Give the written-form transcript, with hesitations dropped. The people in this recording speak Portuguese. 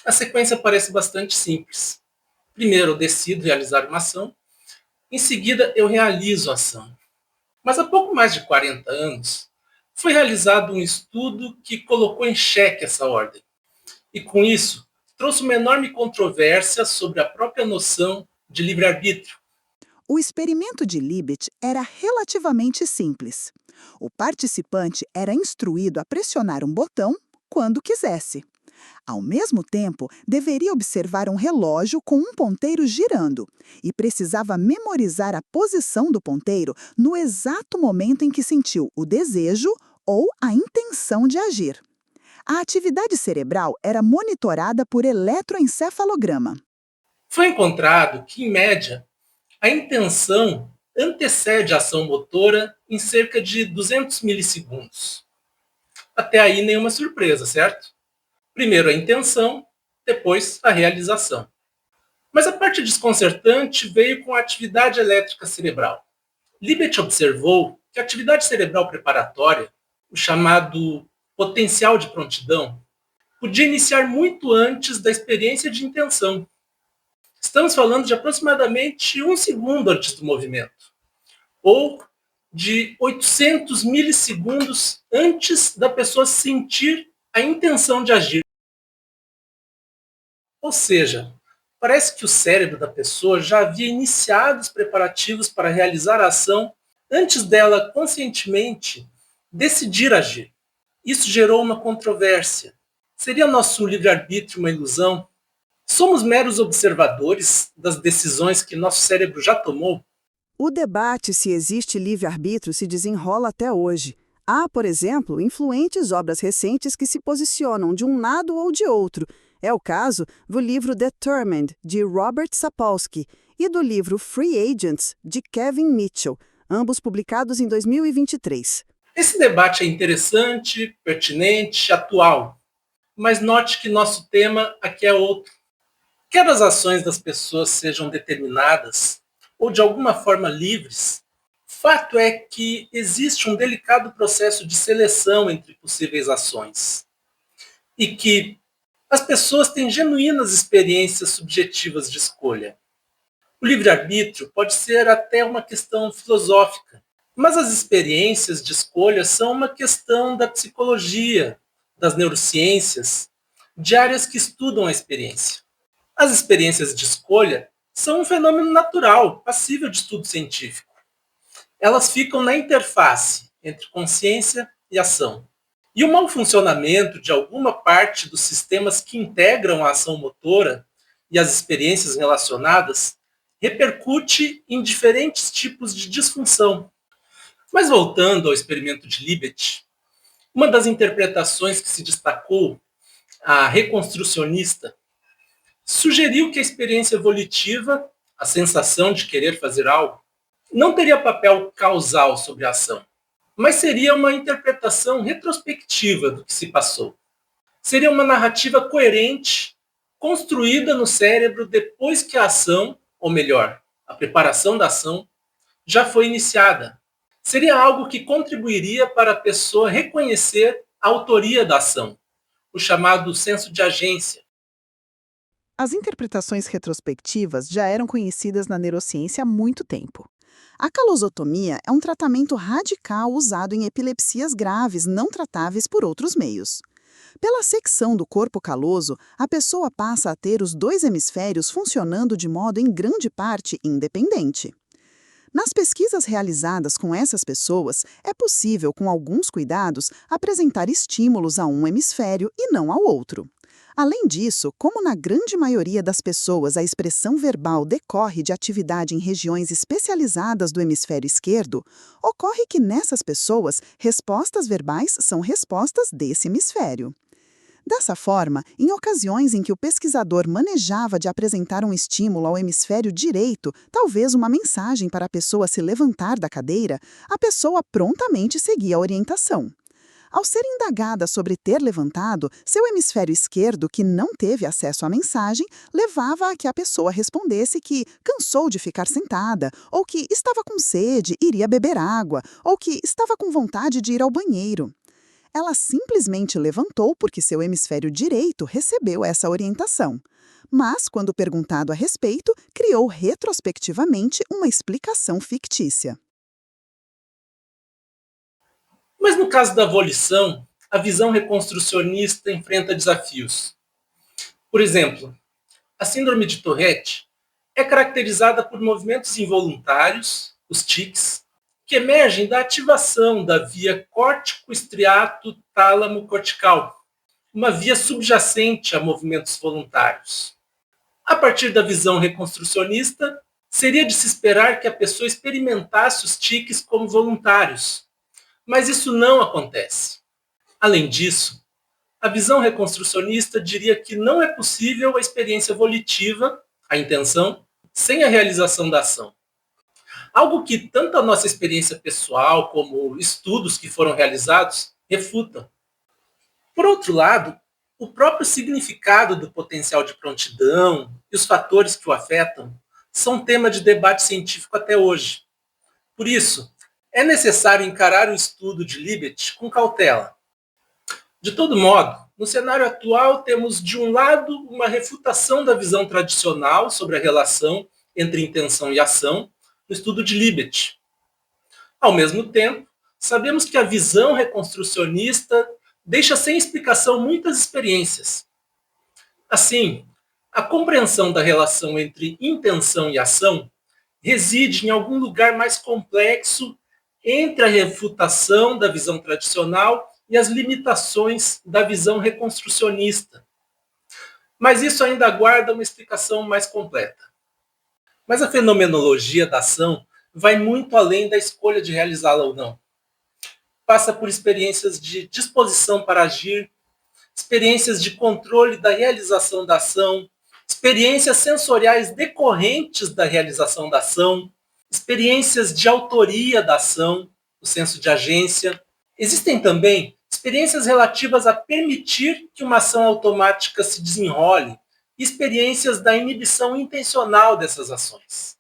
A sequência parece bastante simples. Primeiro eu decido realizar uma ação, em seguida eu realizo a ação. Mas há pouco mais de 40 anos, foi realizado um estudo que colocou em xeque essa ordem. E com isso, trouxe uma enorme controvérsia sobre a própria noção de livre-arbítrio. O experimento de Libet era relativamente simples. O participante era instruído a pressionar um botão quando quisesse. Ao mesmo tempo, deveria observar um relógio com um ponteiro girando e precisava memorizar a posição do ponteiro no exato momento em que sentiu o desejo ou a intenção de agir. A atividade cerebral era monitorada por eletroencefalograma. Foi encontrado que, em média, a intenção antecede a ação motora em cerca de 200 milissegundos. Até aí nenhuma surpresa, certo? Primeiro a intenção, depois a realização. Mas a parte desconcertante veio com a atividade elétrica cerebral. Libet observou que a atividade cerebral preparatória, o chamado potencial de prontidão, podia iniciar muito antes da experiência de intenção. Estamos falando de aproximadamente um segundo antes do movimento, ou de 800 milissegundos antes da pessoa sentir a intenção de agir. Ou seja, parece que o cérebro da pessoa já havia iniciado os preparativos para realizar a ação antes dela conscientemente decidir agir. Isso gerou uma controvérsia. Seria nosso livre-arbítrio uma ilusão? Somos meros observadores das decisões que nosso cérebro já tomou? O debate se existe livre-arbítrio se desenrola até hoje. Há, por exemplo, influentes obras recentes que se posicionam de um lado ou de outro. É o caso do livro Determined, de Robert Sapolsky, e do livro Free Agents, de Kevin Mitchell, ambos publicados em 2023. Esse debate é interessante, pertinente, atual. Mas note que nosso tema aqui é outro. Quer as ações das pessoas sejam determinadas ou de alguma forma livres, fato é que existe um delicado processo de seleção entre possíveis ações e que as pessoas têm genuínas experiências subjetivas de escolha. O livre-arbítrio pode ser até uma questão filosófica, mas as experiências de escolha são uma questão da psicologia, das neurociências, de áreas que estudam a experiência. As experiências de escolha são um fenômeno natural, passível de estudo científico. Elas ficam na interface entre consciência e ação. E o mau funcionamento de alguma parte dos sistemas que integram a ação motora e as experiências relacionadas repercute em diferentes tipos de disfunção. Mas voltando ao experimento de Libet, uma das interpretações que se destacou, a reconstrucionista, sugeriu que a experiência volitiva, a sensação de querer fazer algo, não teria papel causal sobre a ação, mas seria uma interpretação retrospectiva do que se passou. Seria uma narrativa coerente, construída no cérebro depois que a ação, ou melhor, a preparação da ação, já foi iniciada. Seria algo que contribuiria para a pessoa reconhecer a autoria da ação, o chamado senso de agência. As interpretações retrospectivas já eram conhecidas na neurociência há muito tempo. A calosotomia é um tratamento radical usado em epilepsias graves não tratáveis por outros meios. Pela secção do corpo caloso, a pessoa passa a ter os dois hemisférios funcionando de modo em grande parte independente. Nas pesquisas realizadas com essas pessoas, é possível, com alguns cuidados, apresentar estímulos a um hemisfério e não ao outro. Além disso, como na grande maioria das pessoas a expressão verbal decorre de atividade em regiões especializadas do hemisfério esquerdo, ocorre que nessas pessoas, respostas verbais são respostas desse hemisfério. Dessa forma, em ocasiões em que o pesquisador manejava de apresentar um estímulo ao hemisfério direito, talvez uma mensagem para a pessoa se levantar da cadeira, a pessoa prontamente seguia a orientação. Ao ser indagada sobre ter levantado, seu hemisfério esquerdo, que não teve acesso à mensagem, levava a que a pessoa respondesse que cansou de ficar sentada, ou que estava com sede, iria beber água, ou que estava com vontade de ir ao banheiro. Ela simplesmente levantou porque seu hemisfério direito recebeu essa orientação. Mas, quando perguntado a respeito, criou retrospectivamente uma explicação fictícia. Mas no caso da volição, a visão reconstrucionista enfrenta desafios. Por exemplo, a síndrome de Tourette é caracterizada por movimentos involuntários, os tics, que emergem da ativação da via córtico-estriato-tálamo-cortical, uma via subjacente a movimentos voluntários. A partir da visão reconstrucionista, seria de se esperar que a pessoa experimentasse os tiques como voluntários, mas isso não acontece. Além disso, a visão reconstrucionista diria que não é possível a experiência volitiva, a intenção, sem a realização da ação. Algo que tanto a nossa experiência pessoal como estudos que foram realizados refutam. Por outro lado, o próprio significado do potencial de prontidão e os fatores que o afetam são tema de debate científico até hoje. Por isso, é necessário encarar o estudo de Libet com cautela. De todo modo, no cenário atual, temos, de um lado, uma refutação da visão tradicional sobre a relação entre intenção e ação, no estudo de Libet. Ao mesmo tempo, sabemos que a visão reconstrucionista deixa sem explicação muitas experiências. Assim, a compreensão da relação entre intenção e ação reside em algum lugar mais complexo entre a refutação da visão tradicional e as limitações da visão reconstrucionista. Mas isso ainda aguarda uma explicação mais completa. Mas a fenomenologia da ação vai muito além da escolha de realizá-la ou não. Passa por experiências de disposição para agir, experiências de controle da realização da ação, experiências sensoriais decorrentes da realização da ação, experiências de autoria da ação, o senso de agência. Existem também experiências relativas a permitir que uma ação automática se desenrole, e experiências da inibição intencional dessas ações.